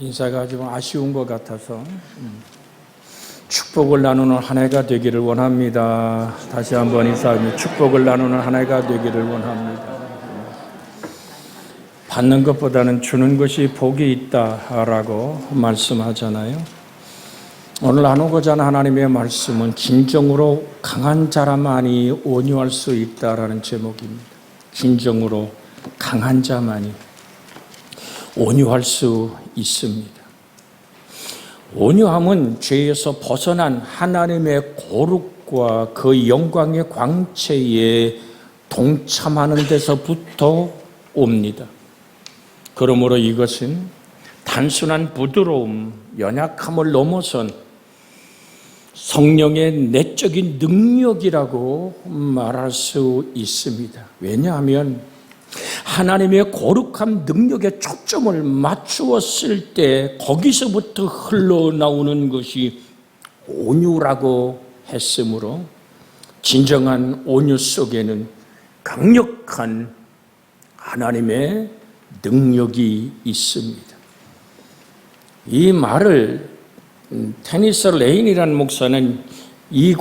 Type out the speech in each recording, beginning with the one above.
인사가 좀 아쉬운 것 같아서 축복을 나누는 한 해가 되기를 원합니다. 다시 한번 인사합니다. 축복을 나누는 한 해가 되기를 원합니다. 받는 것보다는 주는 것이 복이 있다라고 말씀하잖아요. 오늘 나누고자 하는 하나님의 말씀은 진정으로 강한 자라만이 온유할 수 있다라는 제목입니다. 진정으로 강한 자만이 온유할 수 있습니다. 온유함은 죄에서 벗어난 하나님의 거룩과 그 영광의 광채에 동참하는 데서부터 옵니다. 그러므로 이것은 단순한 부드러움, 연약함을 넘어선 성령의 내적인 능력이라고 말할 수 있습니다. 왜냐하면 하나님의 거룩한 능력에 초점을 맞추었을 때 거기서부터 흘러나오는 것이 온유라고 했으므로 진정한 온유 속에는 강력한 하나님의 능력이 있습니다. 이 말을 테니스 레인이라는 목사는 이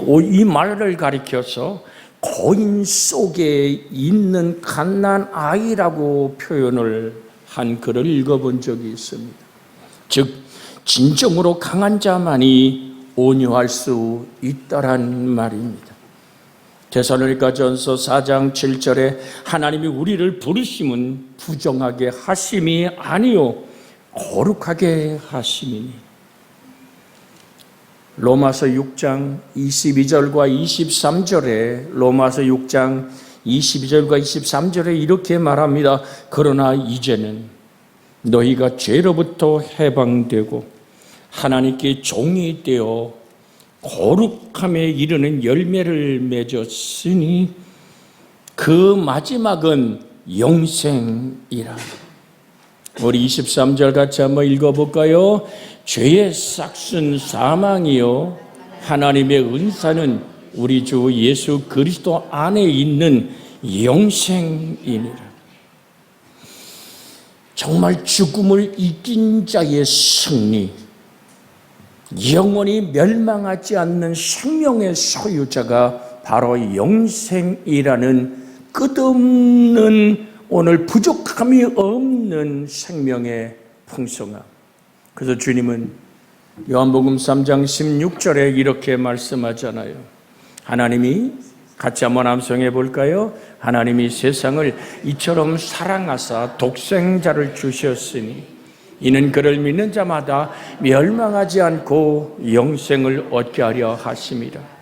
말을 가리켜서 거인 속에 있는 갓난 아이라고 표현을 한 글을 읽어본 적이 있습니다. 즉 진정으로 강한 자만이 온유할 수 있다란 말입니다. 데살로니가전서 4장 7절에 하나님이 우리를 부르심은 부정하게 하심이 아니요 거룩하게 하심이니, 로마서 6장 22절과 23절에 로마서 6장 22절과 23절에 이렇게 말합니다. 그러나 이제는 너희가 죄로부터 해방되고 하나님께 종이 되어 거룩함에 이르는 열매를 맺었으니 그 마지막은 영생이라. 우리 23절 같이 한번 읽어볼까요? 죄의 싹슨 사망이요 하나님의 은사는 우리 주 예수 그리스도 안에 있는 영생이니라. 정말 죽음을 이긴 자의 승리, 영원히 멸망하지 않는 생명의 소유자가 바로 영생이라는 끝없는 오늘 부족함이 없는 생명의 풍성함. 그래서 주님은 요한복음 3장 16절에 이렇게 말씀하잖아요. 하나님이 같이 한번 암송해 볼까요? 하나님이 세상을 이처럼 사랑하사 독생자를 주셨으니 이는 그를 믿는 자마다 멸망하지 않고 영생을 얻게 하려 하심이라.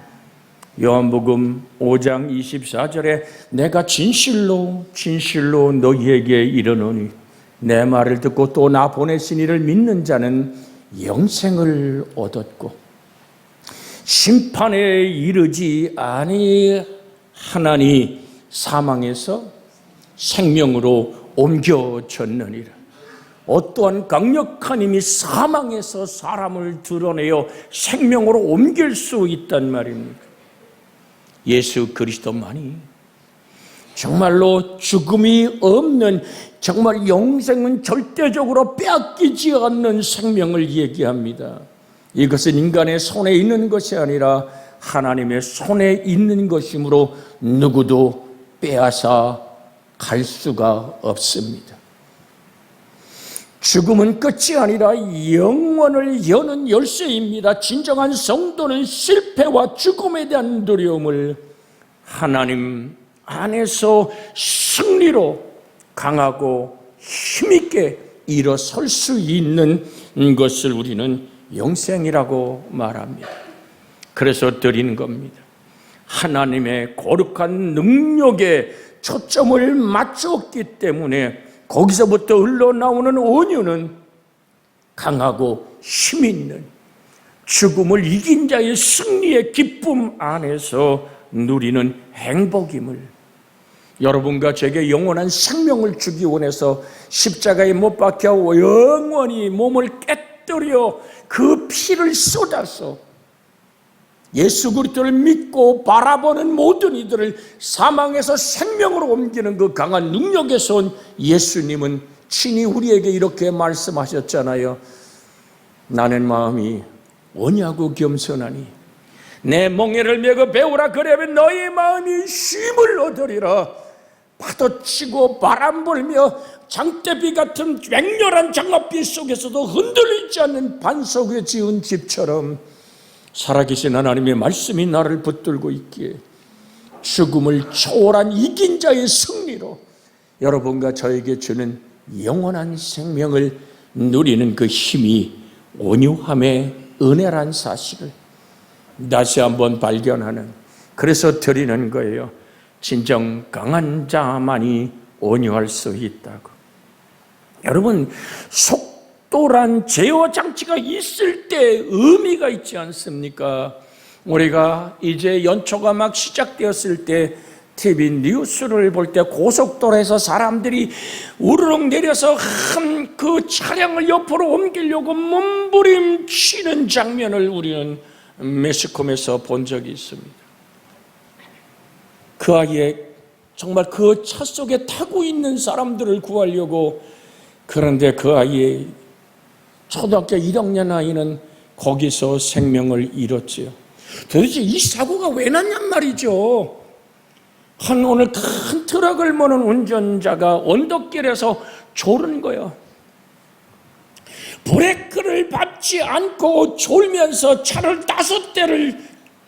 요한복음 5장 24절에 내가 진실로 진실로 너희에게 이르노니 내 말을 듣고 또 나 보내신 이를 믿는 자는 영생을 얻었고 심판에 이르지 아니하나니 사망에서 생명으로 옮겨졌느니라. 어떠한 강력한 힘이 사망에서 사람을 드러내어 생명으로 옮길 수 있단 말입니까? 예수 그리스도만이 정말로 죽음이 없는, 정말 영생은 절대적으로 빼앗기지 않는 생명을 얘기합니다. 이것은 인간의 손에 있는 것이 아니라 하나님의 손에 있는 것이므로 누구도 빼앗아 갈 수가 없습니다. 죽음은 끝이 아니라 영원을 여는 열쇠입니다. 진정한 성도는 실패와 죽음에 대한 두려움을 하나님 안에서 승리로 강하고 힘있게 일어설 수 있는 것을 우리는 영생이라고 말합니다. 그래서 드리는 겁니다. 하나님의 거룩한 능력에 초점을 맞추었기 때문에 거기서부터 흘러나오는 온유는 강하고 힘있는 죽음을 이긴 자의 승리의 기쁨 안에서 누리는 행복임을, 여러분과 제게 영원한 생명을 주기 원해서 십자가에 못 박혀 영원히 몸을 깨뜨려 그 피를 쏟아서 예수 그리스도를 믿고 바라보는 모든 이들을 사망에서 생명으로 옮기는 그 강한 능력에서 온 예수님은 친히 우리에게 이렇게 말씀하셨잖아요. 나는 마음이 오냐고 겸손하니 내 멍에를 메고 배우라. 그러면 너희 마음이 쉼을 얻으리라. 파도 치고 바람 불며 장대비 같은 맹렬한 장맛비 속에서도 흔들리지 않는 반석에 지은 집처럼 살아계신 하나님의 말씀이 나를 붙들고 있기에 죽음을 초월한 이긴 자의 승리로 여러분과 저에게 주는 영원한 생명을 누리는 그 힘이 온유함의 은혜란 사실을 다시 한번 발견하는, 그래서 드리는 거예요. 진정 강한 자만이 온유할 수 있다고. 여러분, 속도란 제어 장치가 있을 때 의미가 있지 않습니까? 우리가 이제 연초가 막 시작되었을 때 TV 뉴스를 볼 때 고속도로에서 사람들이 우르륵 내려서 한 그 차량을 옆으로 옮기려고 몸부림치는 장면을 우리는 매스컴에서 본 적이 있습니다. 그 아이의 정말 그 차 속에 타고 있는 사람들을 구하려고, 그런데 그 아이의 초등학교 1학년 아이는 거기서 생명을 잃었지요. 도대체 이 사고가 왜 났냔 말이죠. 오늘 큰 트럭을 모는 운전자가 언덕길에서 졸은 거예요. 브레이크를 밟지 않고 졸면서 차를 5대를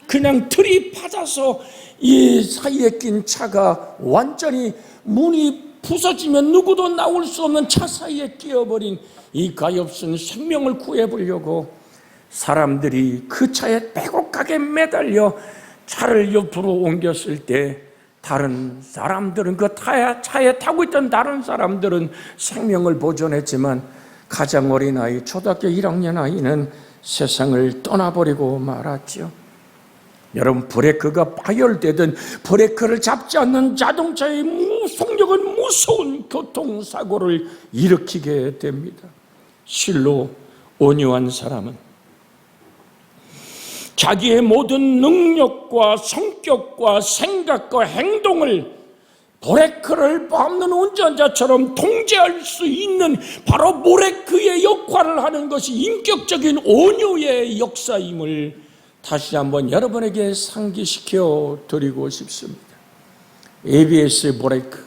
그냥 들이받아서 이 사이에 낀 차가 완전히 문이 부서지면 누구도 나올 수 없는 차 사이에 끼어버린 이 가엾은 생명을 구해보려고 사람들이 그 차에 빼곡하게 매달려 차를 옆으로 옮겼을 때 다른 사람들은 그 차에 타고 있던 다른 사람들은 생명을 보존했지만 가장 어린 아이, 초등학교 1학년 아이는 세상을 떠나버리고 말았죠. 여러분, 브레이크가 파열되든 브레이크를 잡지 않는 자동차의 속력은 무서운 교통사고를 일으키게 됩니다. 실로 온유한 사람은 자기의 모든 능력과 성격과 생각과 행동을 브레이크를 밟는 운전자처럼 통제할 수 있는 바로 브레이크의 역할을 하는 것이 인격적인 온유의 역사임을 다시 한번 여러분에게 상기시켜 드리고 싶습니다. ABS 브레이크,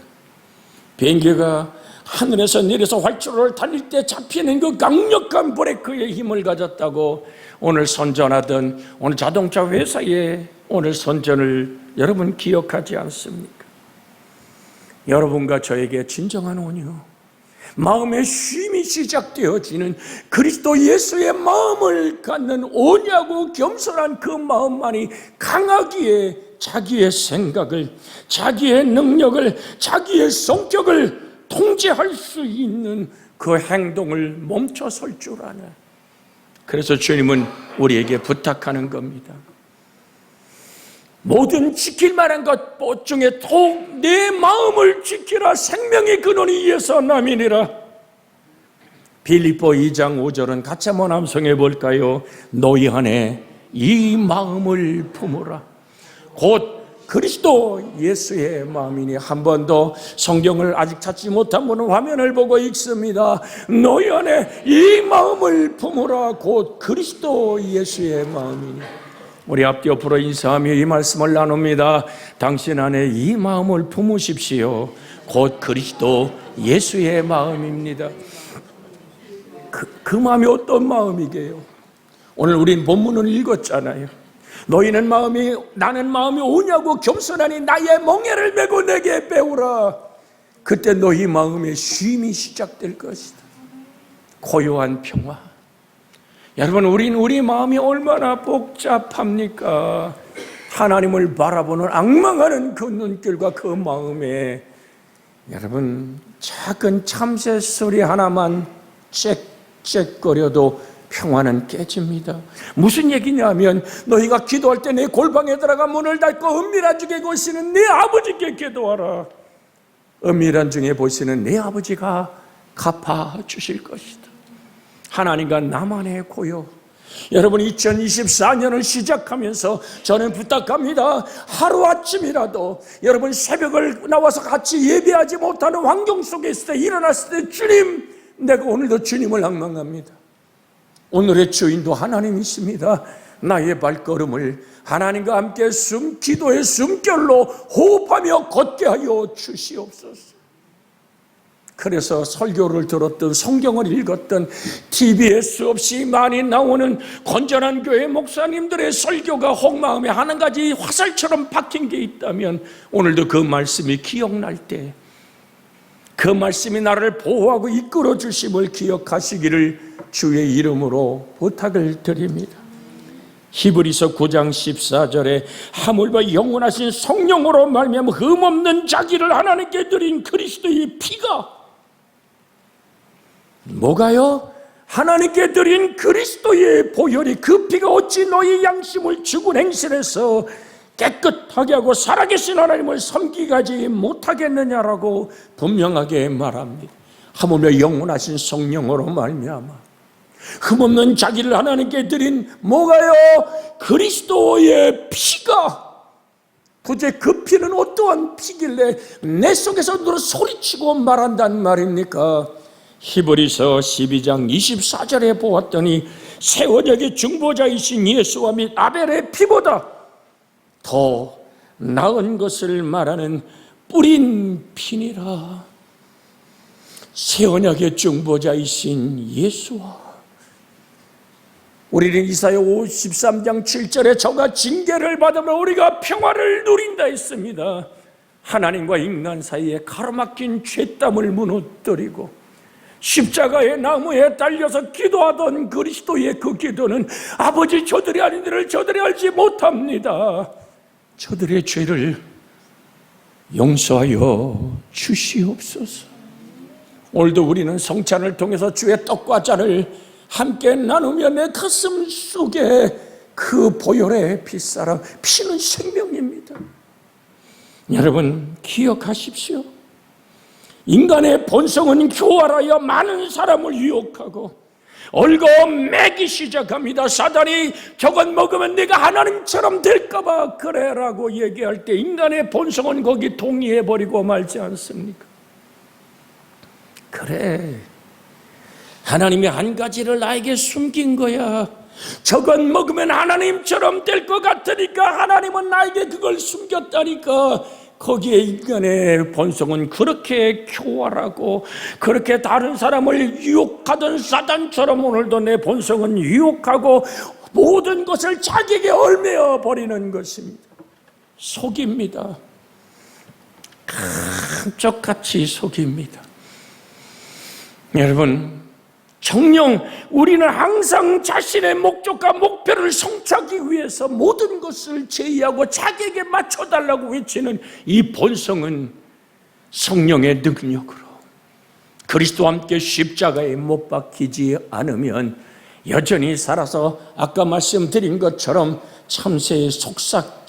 비행기가 하늘에서 내려서 활주로를 달릴 때 잡히는 그 강력한 브레이크의 힘을 가졌다고 오늘 선전하던 오늘 자동차 회사의 오늘 선전을 여러분 기억하지 않습니까? 여러분과 저에게 진정한 온유, 마음의 쉼이 시작되어지는 그리스도 예수의 마음을 갖는 온유하고 겸손한 그 마음만이 강하기에 자기의 생각을, 자기의 능력을, 자기의 성격을 통제할 수 있는 그 행동을 멈춰설 줄 아네. 그래서 주님은 우리에게 부탁하는 겁니다. 모든 지킬 만한 것 중에 더욱 내 마음을 지키라. 생명의 근원이 이에서 남이니라. 빌립보 2장 5절은 같이 한번 암송해 볼까요? 너희 안에 이 마음을 품으라. 곧 그리스도 예수의 마음이니. 한 번 더 성경을 아직 찾지 못한 분은 화면을 보고 읽습니다. 너희 안에 이 마음을 품으라. 곧 그리스도 예수의 마음이니. 우리 앞뒤 옆으로 인사하며 이 말씀을 나눕니다. 당신 안에 이 마음을 품으십시오. 곧 그리스도 예수의 마음입니다. 그 마음이 어떤 마음이게요? 오늘 우린 본문을 읽었잖아요. 너희는 나는 마음이 오냐고 겸손하니 나의 멍에를 메고 내게 배우라. 그때 너희 마음의 쉼이 시작될 것이다. 고요한 평화. 여러분, 우리 마음이 얼마나 복잡합니까? 하나님을 바라보는 악망하는 그 눈길과 그 마음에 여러분, 작은 참새 소리 하나만 짹짹거려도 평화는 깨집니다. 무슨 얘기냐면 너희가 기도할 때 내 골방에 들어가 문을 닫고 은밀한 중에 보시는 내 아버지께 기도하라. 은밀한 중에 보시는 내 아버지가 갚아주실 것이다. 하나님과 나만의 고요, 여러분, 2024년을 시작하면서 저는 부탁합니다. 하루아침이라도 여러분 새벽을 나와서 같이 예배하지 못하는 환경 속에 있을 때 일어났을 때 주님, 내가 오늘도 주님을 앙망합니다. 오늘의 주인도 하나님이십니다. 나의 발걸음을 하나님과 함께 기도의 숨결로 호흡하며 걷게 하여 주시옵소서. 그래서 설교를 들었던, 성경을 읽었던, TV에 수없이 많이 나오는 건전한 교회 목사님들의 설교가 혹마음에 한 가지 화살처럼 박힌 게 있다면 오늘도 그 말씀이 기억날 때 그 말씀이 나를 보호하고 이끌어 주심을 기억하시기를 주의 이름으로 부탁을 드립니다. 히브리서 9장 14절에 하물며 영원하신 성령으로 말미암아 흠없는 자기를 하나님께 드린 그리스도의 피가, 뭐가요? 하나님께 드린 그리스도의 보혈이, 그 피가 어찌 너희 양심을 죽은 행실에서 깨끗하게 하고 살아계신 하나님을 섬기게 하지 못하겠느냐라고 분명하게 말합니다. 하물며 영원하신 성령으로 말미암아 흠없는 자기를 하나님께 드린, 뭐가요? 그리스도의 피가. 도대체 그 피는 어떠한 피길래 내 속에서 누가 소리치고 말한단 말입니까? 히브리서 12장 24절에 보았더니 새 언약의 중보자이신 예수와 및 아벨의 피보다 더 나은 것을 말하는 뿌린 피니라. 새 언약의 중보자이신 예수와, 우리는 이사야 53장 7절에 저가 징계를 받으면 우리가 평화를 누린다 했습니다. 하나님과 인간 사이에 가로막힌 죄땀을 무너뜨리고 십자가의 나무에 달려서 기도하던 그리스도의 그 기도는 아버지, 저들이 아닌 일을 저들이 알지 못합니다. 저들의 죄를 용서하여 주시옵소서. 오늘도 우리는 성찬을 통해서 주의 떡과 잔을 함께 나누며 내 가슴 속에 그 보혈의 핏사람, 피는 생명입니다. 여러분 기억하십시오. 인간의 본성은 교활하여 많은 사람을 유혹하고 얽어매기 시작합니다. 사단이 저것 먹으면 네가 하나님처럼 될까봐 그래라고 얘기할 때 인간의 본성은 거기 동의해버리고 말지 않습니까? 그래, 하나님이 한 가지를 나에게 숨긴 거야. 저것 먹으면 하나님처럼 될 것 같으니까 하나님은 나에게 그걸 숨겼다니까. 거기에 인간의 본성은 그렇게 교활하고 그렇게 다른 사람을 유혹하던 사단처럼 오늘도 내 본성은 유혹하고 모든 것을 자기에게 얽매어 버리는 것입니다. 속입니다. 감쪽같이 속입니다. 여러분, 정녕 우리는 항상 자신의 목적과 목표를 성취하기 위해서 모든 것을 제의하고 자기에게 맞춰달라고 외치는 이 본성은 성령의 능력으로 그리스도와 함께 십자가에 못 박히지 않으면 여전히 살아서 아까 말씀드린 것처럼 참새의 속삭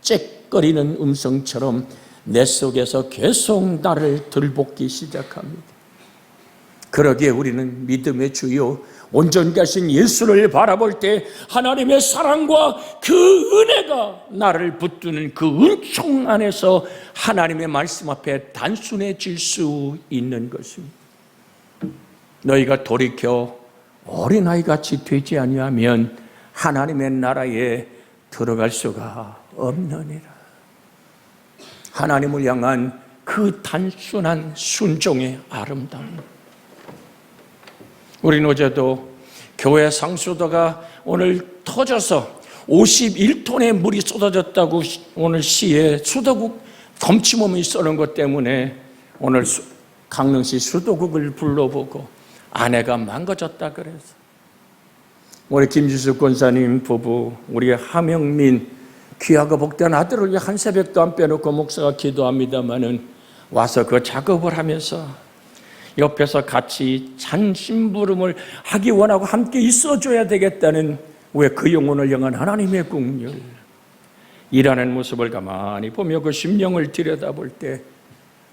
짹짹거리는 음성처럼 내 속에서 계속 나를 들볶기 시작합니다. 그러기에 우리는 믿음의 주요 온전하신 예수를 바라볼 때 하나님의 사랑과 그 은혜가 나를 붙드는 그 은총 안에서 하나님의 말씀 앞에 단순해질 수 있는 것입니다. 너희가 돌이켜 어린아이같이 되지 아니하면 하나님의 나라에 들어갈 수가 없느니라. 하나님을 향한 그 단순한 순종의 아름다움. 우리는 어제도 교회 상수도가 오늘 터져서 51톤의 물이 쏟아졌다고 오늘 시에 수도국 덤치몸이 쏘는 것 때문에 오늘 강릉시 수도국을 불러보고 아내가 망가졌다 그래서 우리 김지수 권사님 부부, 우리 하명민 귀하고 복된 아들을 위해 한 새벽도 안 빼놓고 목사가 기도합니다마는 와서 그 작업을 하면서 옆에서 같이 잔심부름을 하기 원하고 함께 있어줘야 되겠다는 왜 그 영혼을 향한 하나님의 국률, 일하는 모습을 가만히 보며 그 심령을 들여다볼 때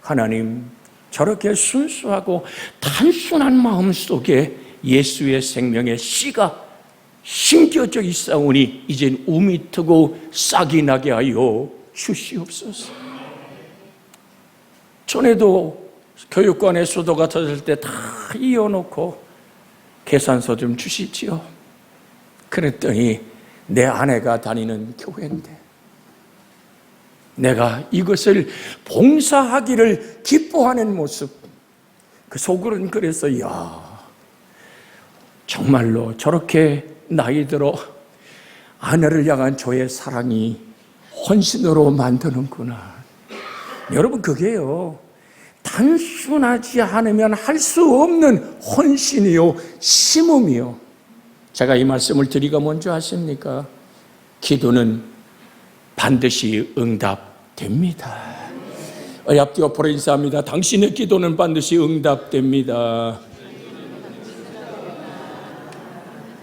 하나님, 저렇게 순수하고 단순한 마음 속에 예수의 생명의 씨가 심겨져 있사오니 이젠 우미 트고 싹이 나게 하여 주시옵소서. 전에도 교육관에 수도가 터질 때 다 이어놓고 계산서 좀 주시지요. 그랬더니 내 아내가 다니는 교회인데 내가 이것을 봉사하기를 기뻐하는 모습, 그 속으로는 그래서 야, 정말로 저렇게 나이 들어 아내를 향한 저의 사랑이 헌신으로 만드는구나. 여러분, 그게요, 단순하지 않으면 할 수 없는 헌신이요, 심음이요. 제가 이 말씀을 드리가 뭔지 아십니까? 기도는 반드시 응답됩니다. 앞뒤 옆으로 인사합니다. 당신의 기도는 반드시 응답됩니다.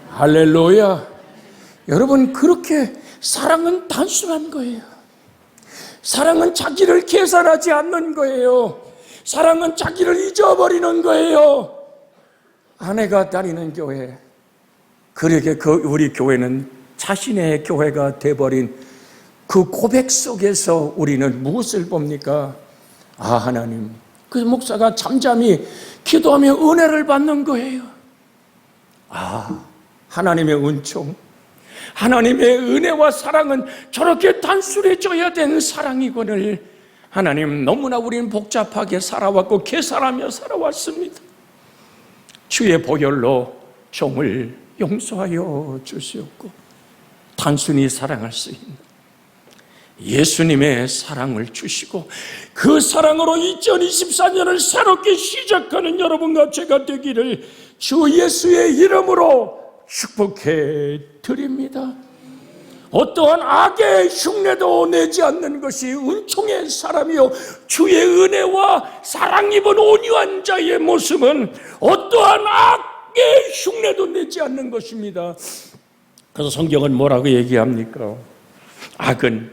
할렐루야. 여러분, 그렇게 사랑은 단순한 거예요. 사랑은 자기를 계산하지 않는 거예요. 사랑은 자기를 잊어버리는 거예요. 아내가 다니는 교회, 그러게 우리 교회는 자신의 교회가 돼버린 그 고백 속에서 우리는 무엇을 봅니까? 아, 하나님, 그 목사가 잠잠히 기도하며 은혜를 받는 거예요. 아, 하나님의 은총, 하나님의 은혜와 사랑은 저렇게 단순해져야 되는 사랑이거늘 하나님, 너무나 우리는 복잡하게 살아왔고 계산하며 살아왔습니다. 주의 보혈로 종을 용서하여 주시옵고 단순히 사랑할 수 있는 예수님의 사랑을 주시고 그 사랑으로 2024년을 새롭게 시작하는 여러분과 제가 되기를 주 예수의 이름으로 축복해 드립니다. 어떠한 악의 흉내도 내지 않는 것이 은총의 사람이요, 주의 은혜와 사랑 입은 온유한 자의 모습은 어떠한 악의 흉내도 내지 않는 것입니다. 그래서 성경은 뭐라고 얘기합니까? 악은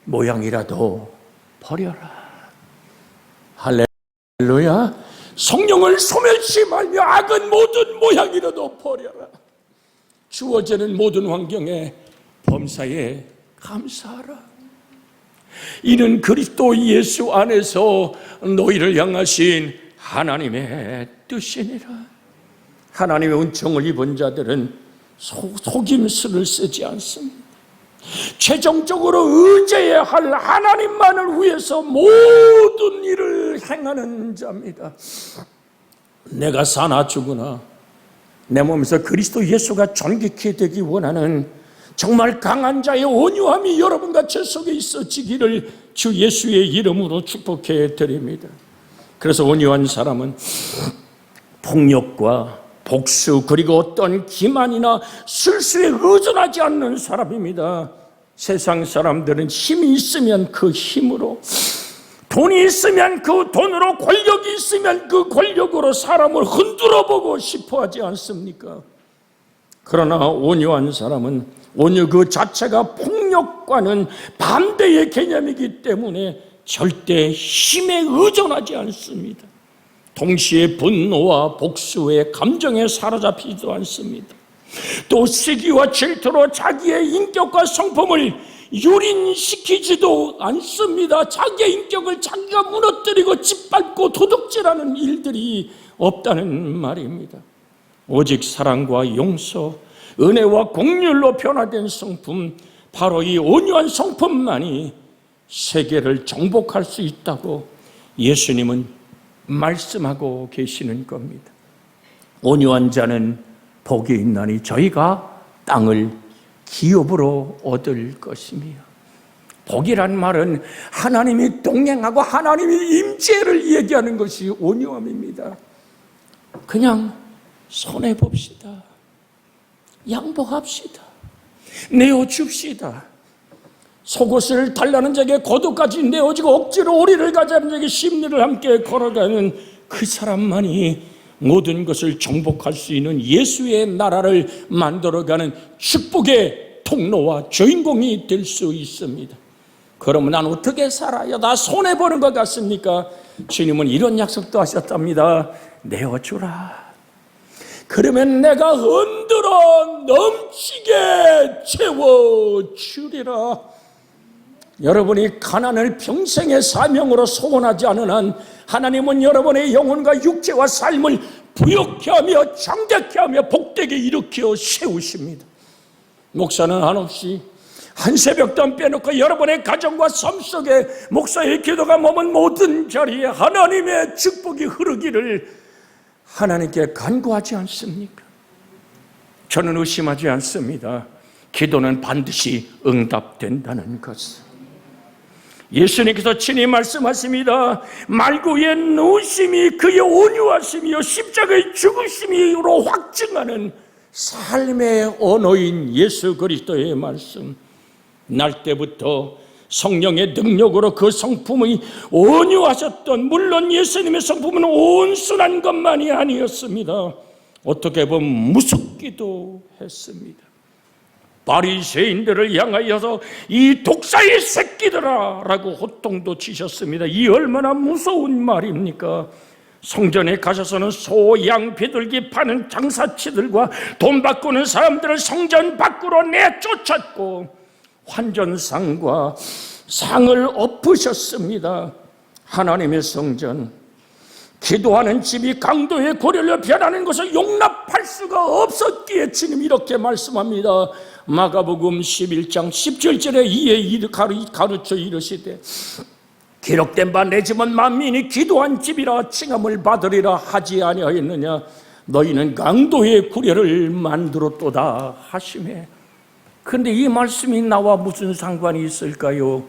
모양이라도 버려라. 할렐루야. 성령을 소멸시 말며 악은 모든 모양이라도 버려라. 주어지는 모든 환경에 범사에 감사하라. 이는 그리스도 예수 안에서 너희를 향하신 하나님의 뜻이니라. 하나님의 은총을 입은 자들은 속임수를 쓰지 않습니다. 최종적으로 의지해야 할 하나님만을 위해서 모든 일을 행하는 자입니다. 내가 사나 죽으나 내 몸에서 그리스도 예수가 존귀케 되기 원하는 정말 강한 자의 온유함이 여러분과 제 속에 있어지기를 주 예수의 이름으로 축복해 드립니다. 그래서 온유한 사람은 폭력과 복수 그리고 어떤 기만이나 술수에 의존하지 않는 사람입니다. 세상 사람들은 힘이 있으면 그 힘으로, 돈이 있으면 그 돈으로, 권력이 있으면 그 권력으로 사람을 흔들어 보고 싶어 하지 않습니까? 그러나 온유한 사람은 온유 그 자체가 폭력과는 반대의 개념이기 때문에 절대 힘에 의존하지 않습니다. 동시에 분노와 복수의 감정에 사로잡히지도 않습니다. 또 시기와 질투로 자기의 인격과 성품을 유린시키지도 않습니다. 자기의 인격을 자기가 무너뜨리고 짓밟고 도둑질하는 일들이 없다는 말입니다. 오직 사랑과 용서, 은혜와 공률로 변화된 성품, 바로 이 온유한 성품만이 세계를 정복할 수 있다고 예수님은 말씀하고 계시는 겁니다. 온유한 자는 복이 있나니 저희가 땅을 기업으로 얻을 것이며, 복이란 말은 하나님이 동행하고 하나님이 임재를 얘기하는 것이 온유함입니다. 그냥 손해봅시다. 양보합시다. 내어줍시다. 속옷을 달라는 자에게 겉옷까지 내어주고 억지로 오리를 가자는 자에게 심리를 함께 걸어가는 그 사람만이 모든 것을 정복할 수 있는 예수의 나라를 만들어가는 축복의 통로와 주인공이 될 수 있습니다. 그러면 난 어떻게 살아야 나 손해보는 것 같습니까? 주님은 이런 약속도 하셨답니다. 내어주라. 그러면 내가 흔들어 넘치게 채워주리라. 여러분이 가난을 평생의 사명으로 소원하지 않은 한 하나님은 여러분의 영혼과 육체와 삶을 부욕케 하며 장대케 하며 복되게 일으켜 세우십니다. 목사는 한없이 한 새벽도 빼놓고 여러분의 가정과 삶 속에 목사의 기도가 머문 모든 자리에 하나님의 축복이 흐르기를 하나님께 간구하지 않습니까? 저는 의심하지 않습니다. 기도는 반드시 응답된다는 것을. 예수님께서 친히 말씀하십니다. 말구의 누심이 그의 온유하심이요 십자가의 죽으심으로 확증하는 삶의 언어인 예수 그리스도의 말씀. 날 때부터 성령의 능력으로 그 성품이 온유하셨던, 물론 예수님의 성품은 온순한 것만이 아니었습니다. 어떻게 보면 무섭기도 했습니다. 바리새인들을 향하여서 이 독사의 새끼들아 라고 호통도 치셨습니다. 이 얼마나 무서운 말입니까? 성전에 가셔서는 소, 양, 비둘기 파는 장사치들과 돈 바꾸는 사람들을 성전 밖으로 내쫓았고 환전상과 상을 엎으셨습니다. 하나님의 성전, 기도하는 집이 강도의 고리를 변하는 것을 용납할 수가 없었기에 주님 이렇게 말씀합니다. 마가복음 11장 17절에 이에 가르쳐 이르시되 기록된 바 내 집은 만민이 기도한 집이라 칭함을 받으리라 하지 아니하였느냐. 너희는 강도의 구례를 만들었도다 하시매. 그런데 이 말씀이 나와 무슨 상관이 있을까요?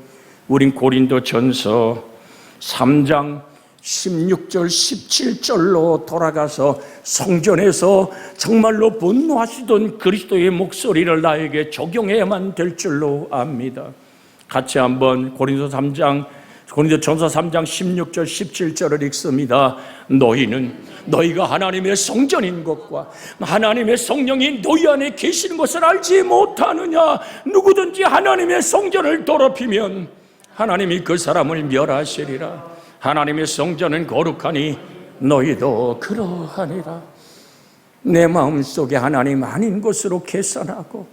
우린 고린도전서 3장 16절 17절로 돌아가서 성전에서 정말로 분노하시던 그리스도의 목소리를 나에게 적용해야만 될 줄로 압니다. 같이 한번 고린도전서 3장 16절 17절을 읽습니다. 너희가 하나님의 성전인 것과 하나님의 성령이 너희 안에 계시는 것을 알지 못하느냐. 누구든지 하나님의 성전을 더럽히면 하나님이 그 사람을 멸하시리라. 하나님의 성전은 거룩하니 너희도 그러하니라. 내 마음속에 하나님 아닌 것으로 계산하고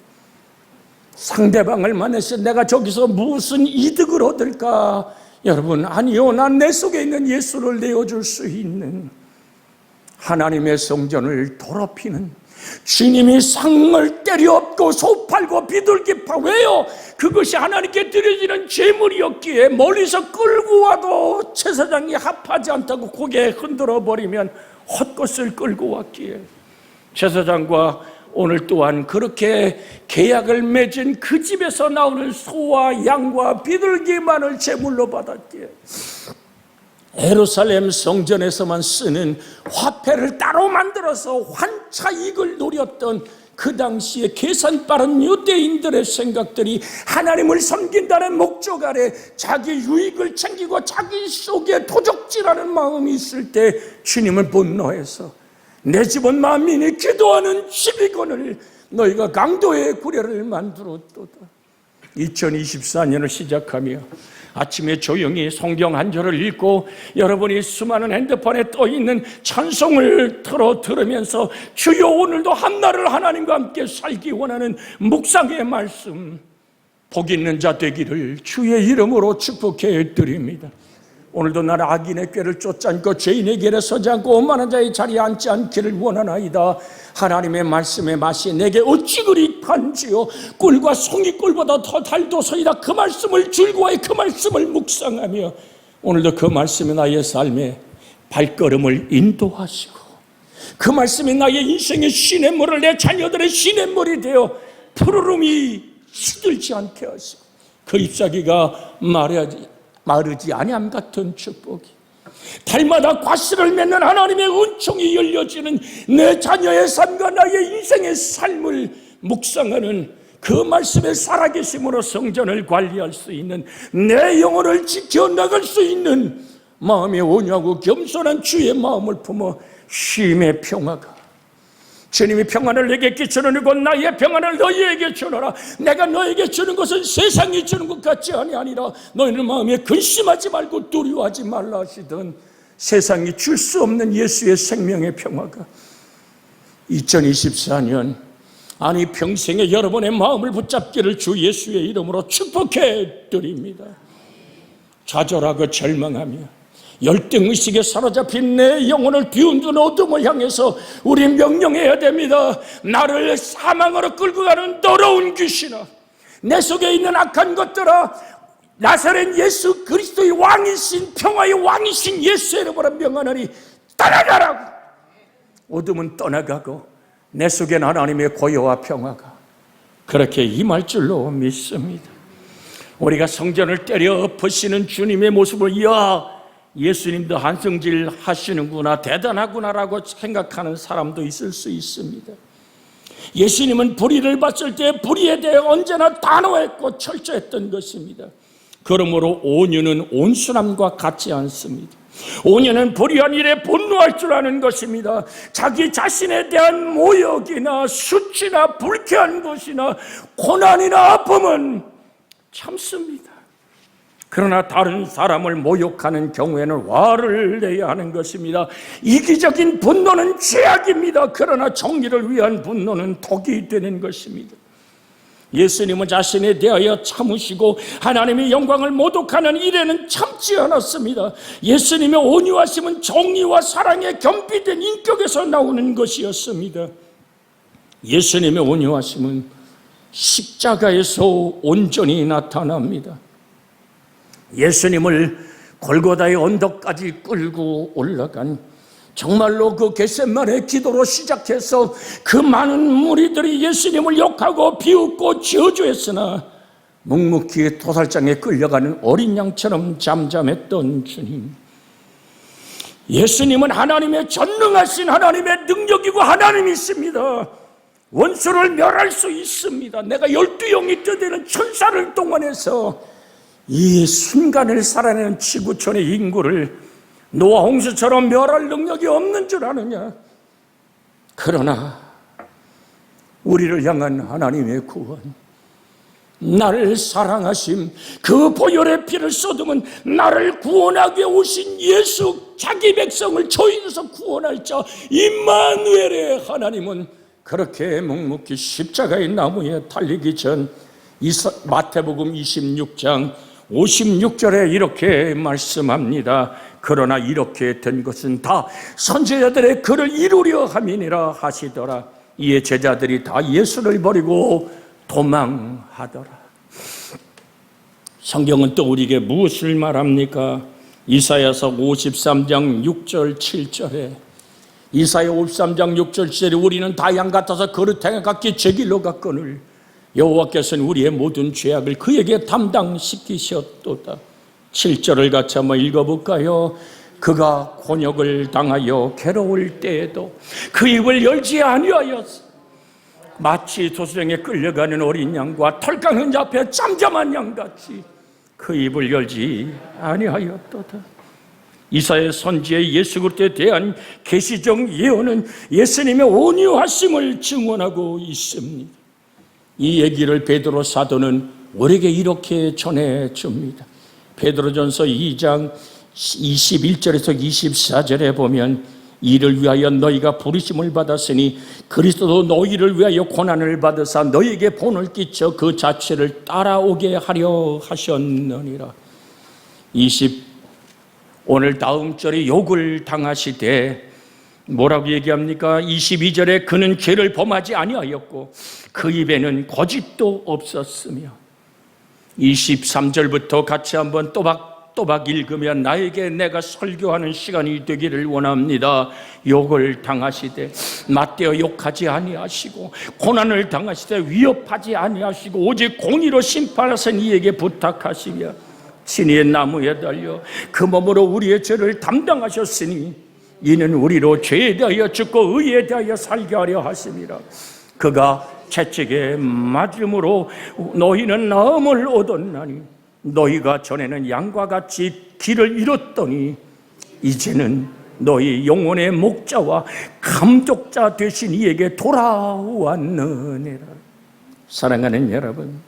상대방을 만나서 내가 저기서 무슨 이득을 얻을까? 여러분, 아니요. 난 내 속에 있는 예수를 내어줄 수 있는 하나님의 성전을 더럽히는, 주님이 상을 때려엎고 소 팔고 비둘기 파, 왜요? 그것이 하나님께 드려지는 제물이었기에 멀리서 끌고 와도 제사장이 합하지 않다고 고개 흔들어 버리면 헛것을 끌고 왔기에 제사장과 오늘 또한 그렇게 계약을 맺은 그 집에서 나오는 소와 양과 비둘기만을 제물로 받았기에 예루살렘 성전에서만 쓰는 화폐를 따로 만들어서 환차 이익을 노렸던 그 당시에 계산 빠른 유대인들의 생각들이 하나님을 섬긴다는 목적 아래 자기 유익을 챙기고 자기 속에 도적질하는 마음이 있을 때 주님을 분노해서 내 집은 만민이 기도하는 집이거늘 너희가 강도의 구례를 만들었도다. 2024년을 시작하며 아침에 조용히 성경 한 절을 읽고 여러분이 수많은 핸드폰에 떠있는 찬송을 들으면서 주여 오늘도 한날을 하나님과 함께 살기 원하는 묵상의 말씀, 복 있는 자 되기를 주의 이름으로 축복해 드립니다. 오늘도 나는 악인의 꾀를 쫓지 않고 죄인의 길에 서지 않고 오만한 자의 자리에 앉지 않기를 원하나이다. 하나님의 말씀의 맛이 내게 어찌 그리 단지요. 꿀과 송이꿀보다 더 달도서이다. 그 말씀을 즐거워해 그 말씀을 묵상하며 오늘도 그 말씀이 나의 삶의 발걸음을 인도하시고 그 말씀이 나의 인생의 시냇물을 내 자녀들의 시냇물이 되어 푸르름이 시들지 않게 하시고 그 잎사귀가 마르지 아니함 같은 축복이, 달마다 과실을 맺는 하나님의 은총이 열려지는 내 자녀의 삶과 나의 인생의 삶을 묵상하는 그 말씀의 살아계심으로 성전을 관리할 수 있는, 내 영혼을 지켜나갈 수 있는 마음이 온유하고 겸손한 주의 마음을 품어 쉼의 평화가, 주님이 평안을 내게 끼치는 곧 나의 평안을 너희에게 주노라. 내가 너에게 주는 것은 세상이 주는 것 같지 아니라 너희는 마음에 근심하지 말고 두려워하지 말라 하시던 세상이 줄 수 없는 예수의 생명의 평화가 2024년 아니 평생에 여러분의 마음을 붙잡기를 주 예수의 이름으로 축복해 드립니다. 좌절하고 절망하며 열등의식에 사로잡힌 내 영혼을 비운둔 어둠을 향해서 우리 명령해야 됩니다. 나를 사망으로 끌고 가는 더러운 귀신아, 내 속에 있는 악한 것들아, 나사렛 예수 그리스도의 왕이신 평화의 왕이신 예수의 이름으로 명하노니 떠나가라고. 어둠은 떠나가고 내 속엔 하나님의 고요와 평화가 그렇게 임할 줄로 믿습니다. 우리가 성전을 때려 엎으시는 주님의 모습을 예수님도 한성질 하시는구나, 대단하구나라고 생각하는 사람도 있을 수 있습니다. 예수님은 불의를 봤을 때 불의에 대해 언제나 단호했고 철저했던 것입니다. 그러므로 온유는 온순함과 같지 않습니다. 온유는 불의한 일에 분노할 줄 아는 것입니다. 자기 자신에 대한 모욕이나 수치나 불쾌한 것이나 고난이나 아픔은 참습니다. 그러나 다른 사람을 모욕하는 경우에는 화를 내야 하는 것입니다. 이기적인 분노는 죄악입니다. 그러나 정의를 위한 분노는 복이 되는 것입니다. 예수님은 자신에 대하여 참으시고 하나님의 영광을 모독하는 일에는 참지 않았습니다. 예수님의 온유하심은 정의와 사랑의 겸비된 인격에서 나오는 것이었습니다. 예수님의 온유하심은 십자가에서 온전히 나타납니다. 예수님을 골고다의 언덕까지 끌고 올라간, 정말로 그 겟세마네 기도로 시작해서 그 많은 무리들이 예수님을 욕하고 비웃고 저주했으나 묵묵히 도살장에 끌려가는 어린 양처럼 잠잠했던 주님. 예수님은 하나님의 전능하신 하나님의 능력이고 하나님이십니다. 원수를 멸할 수 있습니다. 내가 12영이 떠되는 천사를 동원해서 이 순간을 살아내는 지구촌의 인구를 노아 홍수처럼 멸할 능력이 없는 줄 아느냐? 그러나 우리를 향한 하나님의 구원, 나를 사랑하심, 그 보혈의 피를 쏟으면 나를 구원하게 오신 예수, 자기 백성을 저희에서 구원할 자 임마누엘의 하나님은 그렇게 묵묵히 십자가의 나무에 달리기 전 마태복음 26장 56절에 이렇게 말씀합니다. 그러나 이렇게 된 것은 다 선지자들의 글을 이루려 함이니라 하시더라. 이에 제자들이 다 예수를 버리고 도망하더라. 성경은 또 우리에게 무엇을 말합니까? 이사야서 53장 6절 7절에 이사야 53장 6절 7절에 우리는 다 양 같아서 그릇 행에 각기 제 길로 갔거늘 여호와께서는 우리의 모든 죄악을 그에게 담당시키셨도다. 7절을 같이 한번 읽어볼까요? 그가 곤욕을 당하여 괴로울 때에도 그 입을 열지 아니하였어. 마치 도수령에 끌려가는 어린 양과 털 깎는 앞에 잠잠한 양같이 그 입을 열지 아니하였도다. 이사야 선지의 예수 그리스도에 대한 계시적 예언은 예수님의 온유하심을 증언하고 있습니다. 이 얘기를 베드로 사도는 우리에게 이렇게 전해줍니다. 베드로전서 2장 21절에서 24절에 보면 이를 위하여 너희가 부르심을 받았으니 그리스도도 너희를 위하여 고난을 받으사 너희에게 본을 끼쳐 그 자체를 따라오게 하려 하셨느니라. 오늘 다음 절에 욕을 당하시되 뭐라고 얘기합니까? 22절에 그는 죄를 범하지 아니하였고 그 입에는 거짓도 없었으며 23절부터 같이 한번 또박또박 읽으면 나에게 내가 설교하는 시간이 되기를 원합니다. 욕을 당하시되 맞대어 욕하지 아니하시고 고난을 당하시되 위협하지 아니하시고 오직 공의로 심판하신 이에게 부탁하시며 친히의 나무에 달려 그 몸으로 우리의 죄를 담당하셨으니 이는 우리로 죄에 대하여 죽고 의에 대하여 살게 하려 하심이라. 그가 채찍에 맞음으로 너희는 나음을 얻었나니 너희가 전에는 양과 같이 길을 잃었더니 이제는 너희 영혼의 목자와 감독자 되신 이에게 돌아왔느니라. 사랑하는 여러분,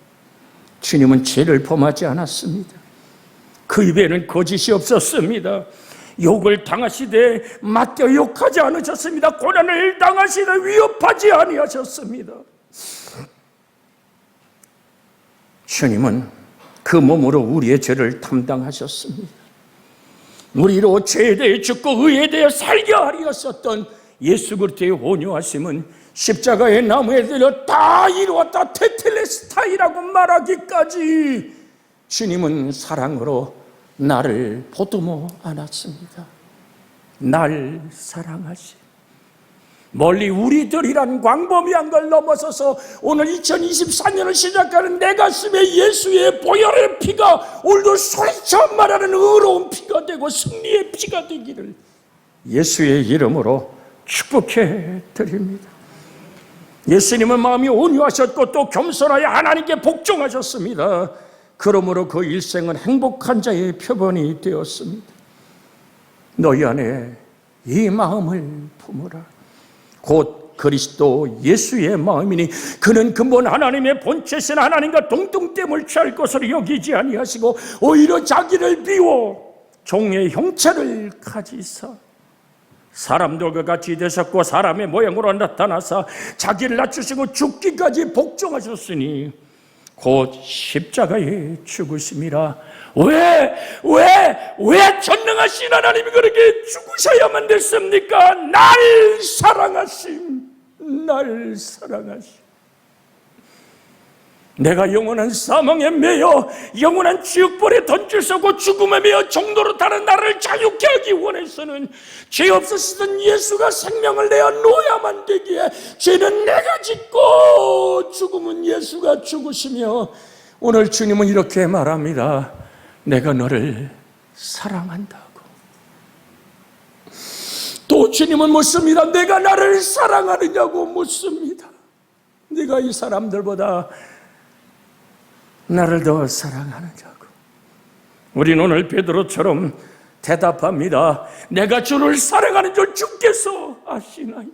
주님은 죄를 범하지 않았습니다. 그 입에는 거짓이 없었습니다. 욕을 당하시되 맞겨 욕하지 않으셨습니다. 고난을 당하시되 위협하지 아니하셨습니다. 주님은 그 몸으로 우리의 죄를 담당하셨습니다. 우리로 죄에 대해 죽고 의에 대해 살게 하리였었던 예수 그리스도의 온유하심은 십자가의 나무에 들려 다 이루었다 테텔레스타이라고 말하기까지 주님은 사랑으로 나를 보듬어 안았습니다. 날 사랑하시. 멀리 우리들이란 광범위한 걸 넘어서서 오늘 2024년을 시작하는 내 가슴에 예수의 보혈의 피가 오늘도 소리쳐 말하는 의로운 피가 되고 승리의 피가 되기를 예수의 이름으로 축복해 드립니다. 예수님은 마음이 온유하셨고 또 겸손하여 하나님께 복종하셨습니다. 그러므로 그 일생은 행복한 자의 표본이 되었습니다. 너희 안에 이 마음을 품으라. 곧 그리스도 예수의 마음이니 그는 근본 하나님의 본체신 하나님과 동등됨을 취할 것으로 여기지 아니하시고 오히려 자기를 비워 종의 형체를 가지사 사람들과 같이 되셨고 사람의 모양으로 나타나사 자기를 낮추시고 죽기까지 복종하셨으니 곧 십자가에 죽으심이라. 왜 전능하신 하나님이 그렇게 죽으셔야만 됐습니까? 날 사랑하심. 내가 영원한 사망에 매여 영원한 지옥불에 던질서고 죽음에 매여 종로로 타는 나를 자유케 하기 원해서는 죄 없으시던 예수가 생명을 내어 놓아야만 되기에 죄는 내가 짓고 죽음은 예수가 죽으시며 오늘 주님은 이렇게 말합니다. 내가 너를 사랑한다고. 또 주님은 묻습니다. 내가 나를 사랑하느냐고 묻습니다. 네가 이 사람들보다 나를 더 사랑하느냐고. 우리는 오늘 베드로처럼 대답합니다. 내가 주를 사랑하는 줄 주께서 아시나이다.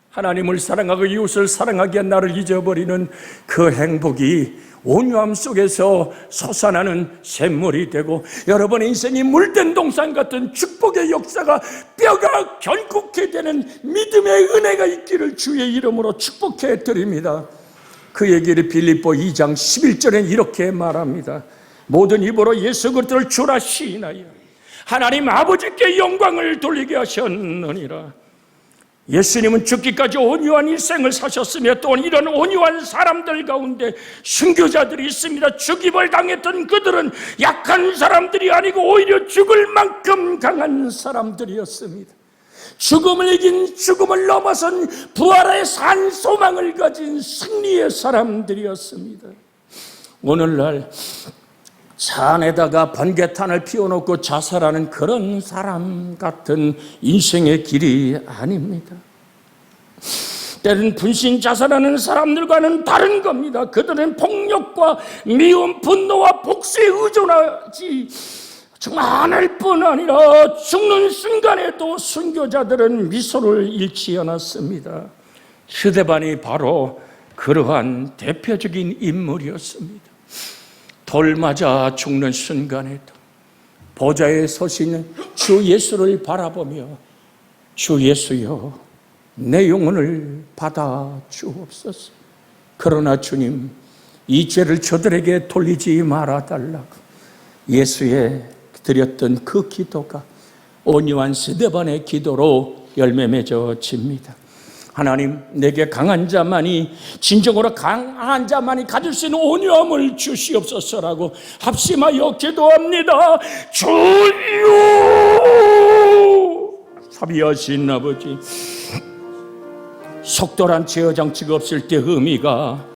하나님을 사랑하고 이웃을 사랑하기에 나를 잊어버리는 그 행복이 온유함 속에서 솟아나는 샘물이 되고 여러분의 인생이 물된 동산 같은 축복의 역사가 뼈가 결국게 되는 믿음의 은혜가 있기를 주의 이름으로 축복해 드립니다. 그 얘기를 빌립보 2장 11절에 이렇게 말합니다. 모든 입으로 예수 그리스도를 주라 시인하여 하나님 아버지께 영광을 돌리게 하셨느니라. 예수님은 죽기까지 온유한 일생을 사셨으며 또 이런 온유한 사람들 가운데 순교자들이 있습니다. 죽임을 당했던 그들은 약한 사람들이 아니고 오히려 죽을 만큼 강한 사람들이었습니다. 죽음을 이긴 죽음을 넘어선 부활의 산 소망을 가진 승리의 사람들이었습니다. 오늘날 차 안에다가 번개탄을 피워놓고 자살하는 그런 사람 같은 인생의 길이 아닙니다. 때는 분신 자살하는 사람들과는 다른 겁니다. 그들은 폭력과 미움, 분노와 복수에 의존하지 정말 않을 뿐 아니라 죽는 순간에도 순교자들은 미소를 잃지 않았습니다. 스데반이 바로 그러한 대표적인 인물이었습니다. 돌 맞아 죽는 순간에도 보좌에 서시는 주 예수를 바라보며 주 예수여 내 영혼을 받아 주옵소서. 그러나 주님 이 죄를 저들에게 돌리지 말아달라고 예수의 드렸던 그 기도가 온유한 스데반의 기도로 열매 맺어집니다. 하나님 내게 강한 자만이 진정으로 강한 자만이 가질 수 있는 온유함을 주시옵소서라고 합심하여 기도합니다. 주여 자비하신 아버지 속도란 제어 장치가 없을 때 의미가